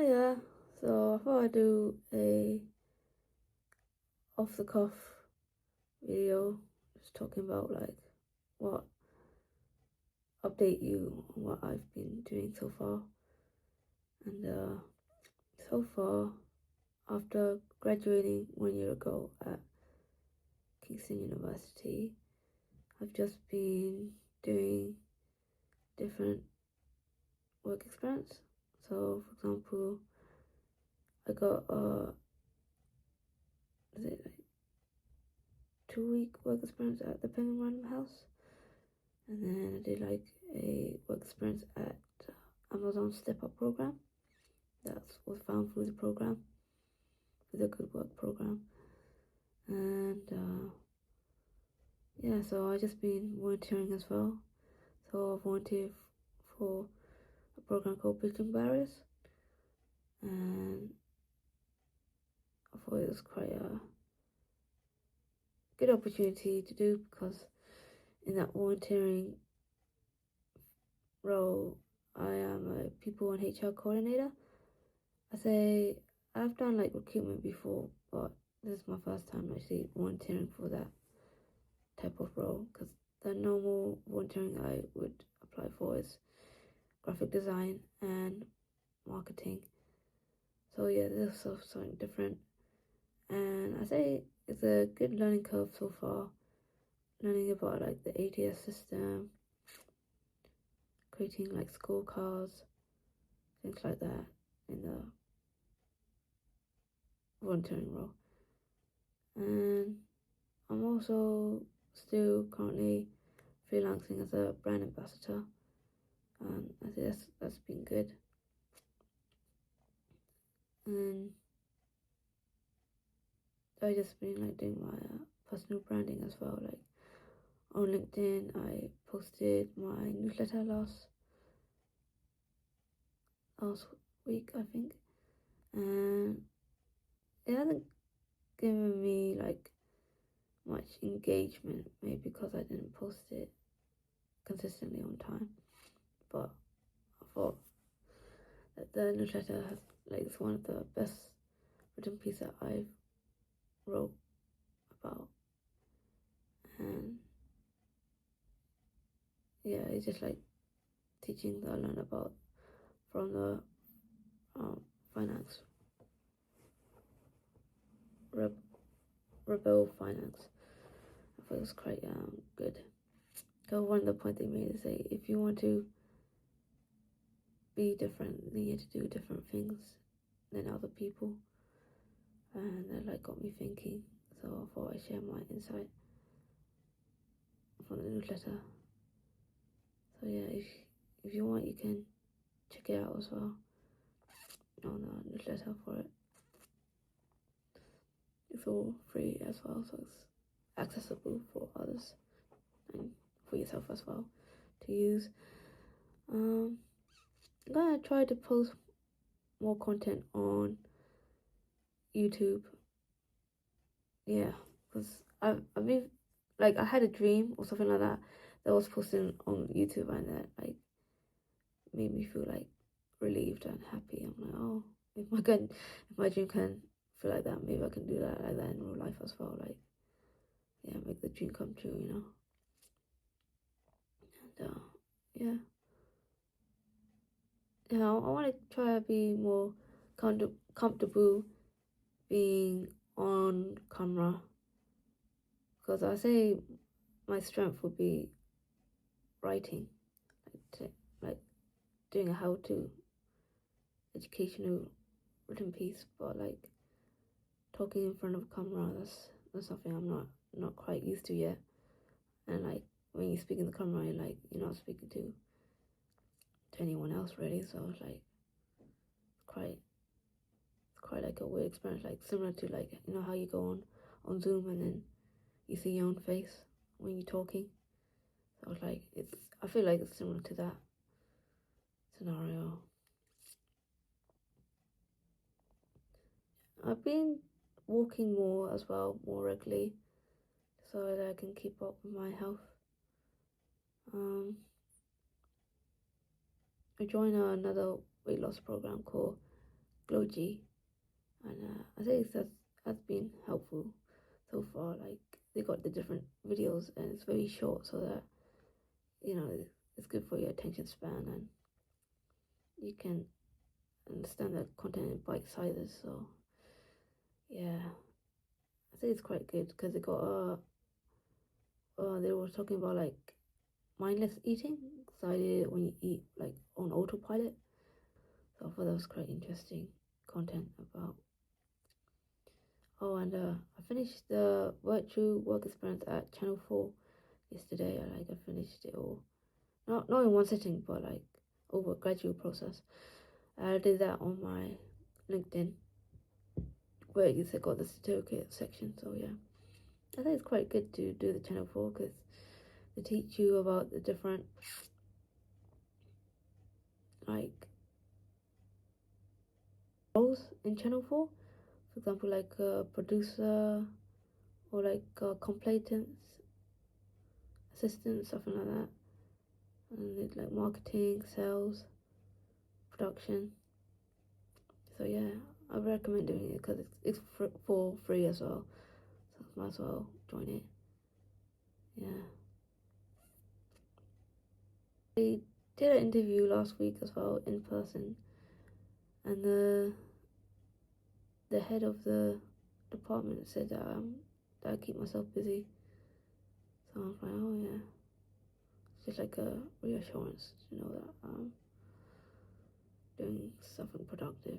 Hiya. So I thought I'd do a off the cuff video, just talking about like what update you on what I've been doing so far. And so far, after graduating 1 year ago at Kingston University, I've just been doing different work experience. So for example, I got is it like 2 week work experience at the Penguin Random House, and then I did like a work experience at Amazon Step Up program. That was found through the program, through the Good Work program, and yeah. So I just been volunteering as well. So I volunteered for a program called Bridging Barriers, and I thought it was quite a good opportunity to do because in that volunteering role, I am a people and HR coordinator. I've done like recruitment before, but this is my first time actually volunteering for that type of role, because the normal volunteering I would apply for is graphic design and marketing. So yeah, this is something different, and I say it's a good learning curve so far. Learning about like the ATS system, creating like scorecards, things like that in the volunteering role. And I'm also still currently freelancing as a brand ambassador, and I think that's been good. And I just been like doing my personal branding as well. Like on LinkedIn, I posted my newsletter last week, I think, and it hasn't given me like much engagement, maybe because I didn't post it consistently on time. But I thought that the newsletter has like it's one of the best written pieces that I've wrote about, and yeah, it's just like teaching that I learned about from the finance rebel finance. I thought it was quite good. So one of the points they made is say if you want to be different, then you have to do different things than other people, and that like got me thinking. So I thought I'd share my insight from the newsletter. So yeah, if you want, you can check it out as well on the newsletter for it. It's all free as well, so it's accessible for others and for yourself as well to use. I'm gonna try to post more content on YouTube. Yeah, because I've been like I had a dream or something like that was posted on YouTube, and that like made me feel like relieved and happy. I'm like, oh, if my dream can feel like that, maybe I can do that like that in real life as well. Like, yeah, make the dream come true, you know. And yeah, I want to try to be more comfortable being on camera, because I say my strength would be writing, like doing a how-to educational written piece, but like talking in front of a camera, that's something I'm not quite used to yet. And like when you speak in the camera, you're not speaking to anyone else really, so it's like quite like a weird experience, like similar to like how you go on Zoom and then you see your own face when you're talking. So it's like I feel like it's similar to that scenario. I've been walking more as well, more regularly, so that I can keep up with my health. I joined another weight loss program called Gloji, and I think that's been helpful so far. Like they got the different videos and it's very short, so that it's good for your attention span and you can understand the content in bite sizes. So yeah, I think it's quite good because they got they were talking about like mindless eating. So I did it when you eat like on autopilot. So I thought that was quite interesting content about. Oh, and I finished the virtual work experience at Channel 4 yesterday. I finished it all, not in one sitting, but like over a gradual process. I did that on my LinkedIn, where you got the certificate section. So yeah, I think it's quite good to do the Channel 4 because they teach you about the different like roles in Channel 4. For example, like a producer or like a complaints assistant, something like that. And it's like marketing, sales, production. So yeah, I recommend doing it because it's for free as well. So might as well join it. Yeah. I did an interview last week as well in person, and the head of the department said that I keep myself busy. So I was like, oh yeah, it's just like a reassurance to know that I'm doing something productive.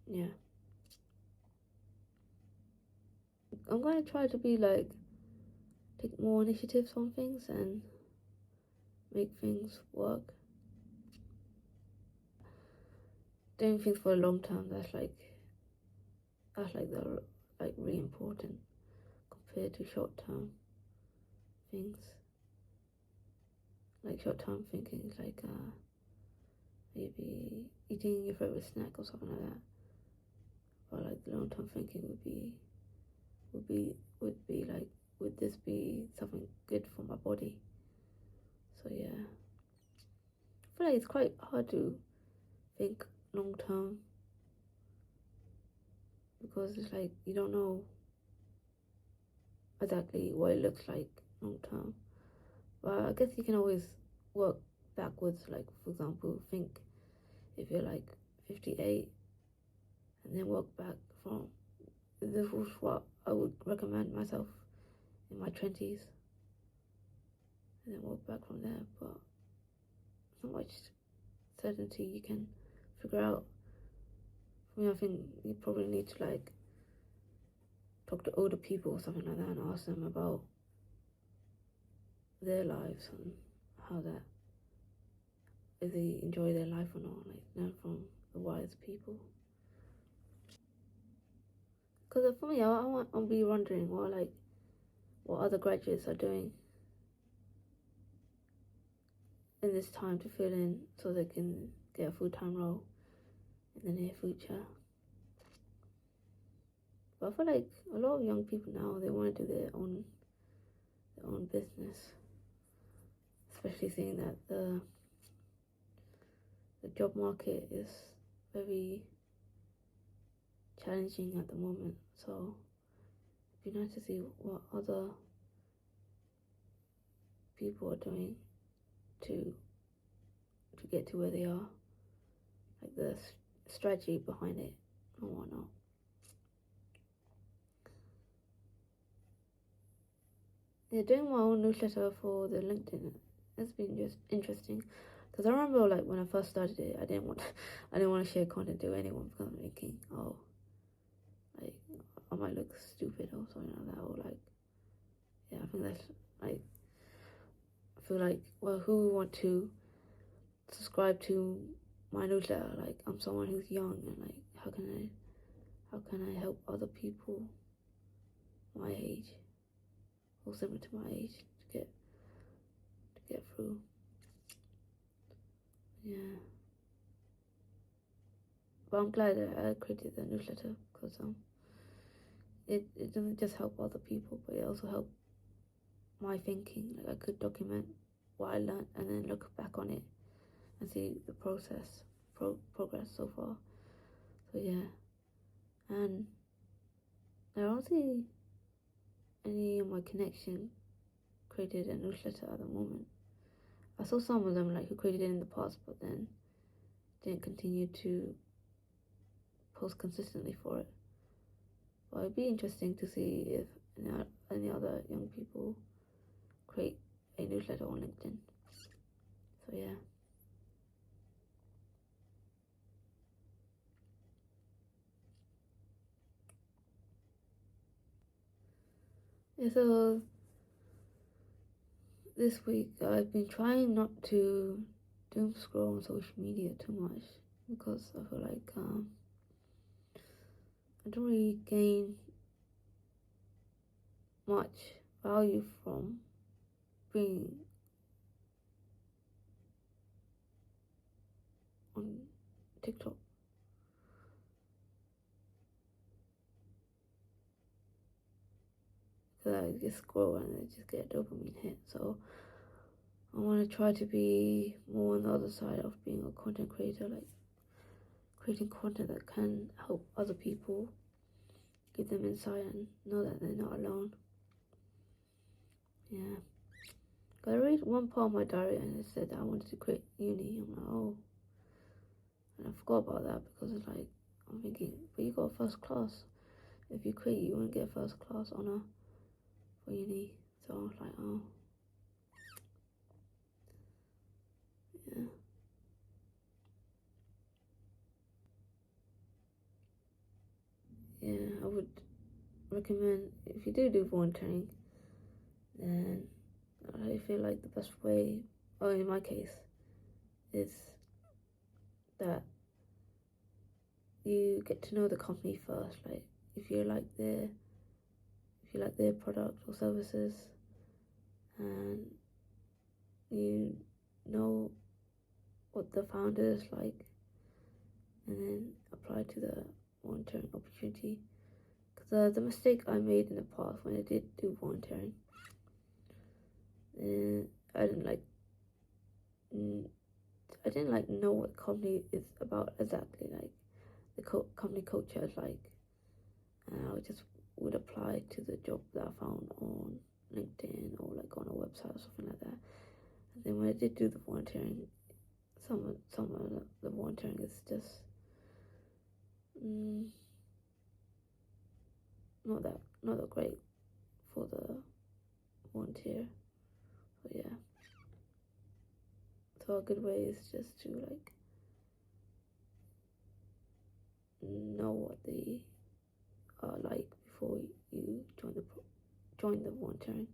Yeah, I'm going to try to be like take more initiatives on things and make things work. Doing things for a long term, that's like the like really important compared to short term things. Like short term thinking is like maybe eating your favorite snack or something like that. But like the long term thinking would be like, would this be something good for my body? So yeah, I feel like it's quite hard to think long term because it's like you don't know exactly what it looks like long term. But I guess you can always work backwards. Like for example, think if you're like 58, and then work back from this was what I would recommend myself in my 20s, and then work back from there. But not much certainty you can figure out. For me, I think you probably need to like talk to older people or something like that and ask them about their lives and how that, if they enjoy their life or not, like learn from the wise people. Because for me, I'll be wondering what other graduates are doing in this time to fill in so they can get a full-time role in the near future. But I feel like a lot of young people now, they want to do their own business, especially seeing that the job market is very challenging at the moment. So it'd be nice to see what other people are doing to get to where they are, like the strategy behind it and whatnot. Yeah, doing my own newsletter for the LinkedIn has been just interesting because I remember like when I first started it, I didn't want to share content to anyone because I'm thinking, oh, like I might look stupid or something like that, or like yeah, I think that's like I feel like, well, who would want to subscribe to my newsletter? Like I'm someone who's young and like how can I help other people my age or similar to my age to get through. Yeah. But I'm glad that I created the newsletter because it doesn't just help other people, but it also helped my thinking. Like I could document what I learned and then look back on it and see the process. progress so far. So yeah, and I don't see any of my connection created a newsletter at the moment. I saw some of them like who created it in the past, but then didn't continue to post consistently for it. But it'd be interesting to see if any other young people create a newsletter on LinkedIn. So yeah. Yeah, so this week I've been trying not to doom scroll on social media too much because I feel like I don't really gain much value from being on TikTok. Because I just scroll and I just get a dopamine hit. So I want to try to be more on the other side of being a content creator, like creating content that can help other people, give them insight and know that they're not alone. Yeah. I read one part of my diary and it said that I wanted to quit uni. I'm like, oh. And I forgot about that because it's like, I'm thinking, but you got first class. If you quit, you won't get first class honour for uni. So I was like, oh. Yeah. Yeah, I would recommend, if you do volunteering, then I feel like the best way, or in my case, is that you get to know the company first. Like if you like their product or services, and you know what the founder is like, and then apply to the volunteering opportunity. Because the mistake I made in the past when I did do volunteering, I didn't like. I didn't like know what the company is about exactly, like the company culture is like, and I would apply to the job that I found on LinkedIn or like on a website or something like that. And then when I did do the volunteering, some of the volunteering is just not that great for the volunteer. But yeah, so a good way is just to like know what they are like before you join the volunteering.